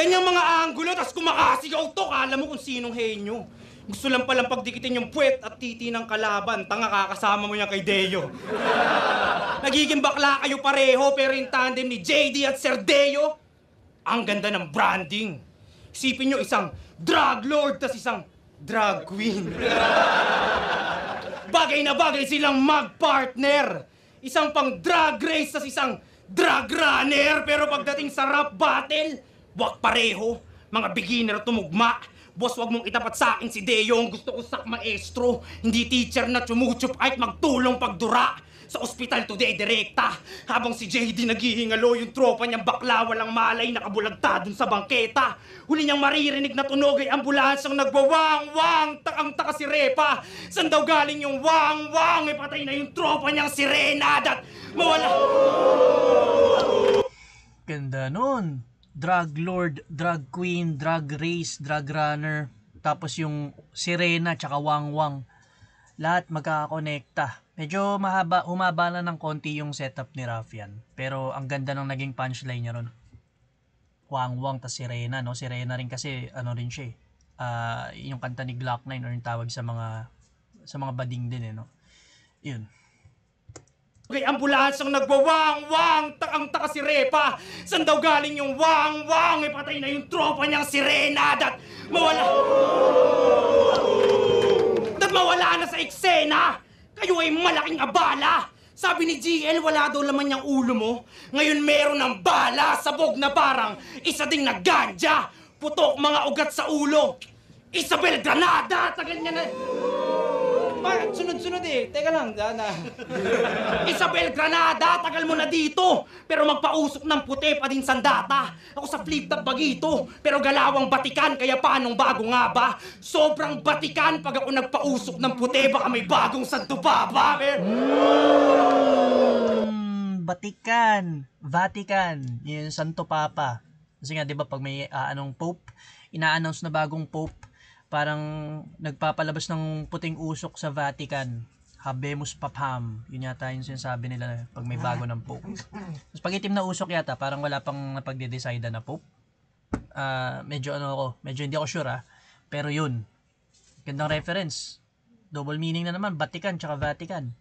Ganyang mga anggulo, tas kumakasigaw to, kala mo kung sinong henyo. Gusto lang palang pagdikitin yung puwet at titi ng kalaban, tanga kakasama mo yan kay Deo. Nagiging bakla kayo pareho, pero yung tandem ni JD at Sir Deo, ang ganda ng branding. Isipin nyo, isang drug lord, tas isang drag queen. Bagay na bagay silang mag-partner. Isang pang drag race, tas isang drag runner. Pero pagdating sa rap battle, wag pareho. Mga beginner tumugma. Boss, wag mong itapat sa akin si Deo. Ang gusto ko sak maestro. Hindi teacher na chumuchup kahit magtulong pagdura. Sa ospital today, direkta. Habang si JD naghihingalo, yung tropa niyang bakla, walang malay, nakabulagta dun sa bangketa. Huli niyang maririnig na tunog ay ambulansang nagwawang-wang. Takang-taka si Repa. San daw galing yung wang-wang? E patay na yung tropa niyang sirena. Dat mawala... Ganda nun. Drug lord, drug queen, drug race, drug runner. Tapos yung sirena tsaka wang-wang. Lahat magkakakonekta. Medyo humaba na ng konti yung setup ni Raffian. Pero ang ganda ng naging punchline niya ron. Wang-wang tas sirena, no? Sirena rin kasi, ano rin siya yung kanta ni Glock 9 or yung tawag sa mga bading din, no? Yun. Okay, ambulansang nagwawang-wang, takang-taka si Repa. San daw galing yung wang-wang? E patay na yung tropa niyang sirena. Dat mawala na sa eksena. Kayo ay malaking abala. Sabi ni GL, wala daw laman niyang ulo mo. Ngayon meron ng bala, sabog na parang isa ding naganja. Putok mga ugat sa ulo. Isabel Granada, tagal niya na... Bakit? Sunod-sunod eh. Teka lang, Isabel Granada, tagal mo na dito. Pero magpausok ng puti pa din sandata. Ako sa flip-top bagito. Pero galawang batikan, kaya paanong bago nga ba? Sobrang batikan pag ako nagpausok ng puti. Baka may bagong santo baba. Batikan. Vatican. Yung Santo Papa. Kasi nga, di ba, pag may Pope, ina-announce na bagong Pope, parang nagpapalabas ng puting usok sa Vatican. Habemus Papam. Yun yata yung sinasabi nila pag may bago ng Pope. Tapos pag itim na usok yata, parang wala pang napagde-decide na Pope. Medyo hindi ako sure Pero yun. Gandang reference. Double meaning na naman, Vatican tsaka Vatican.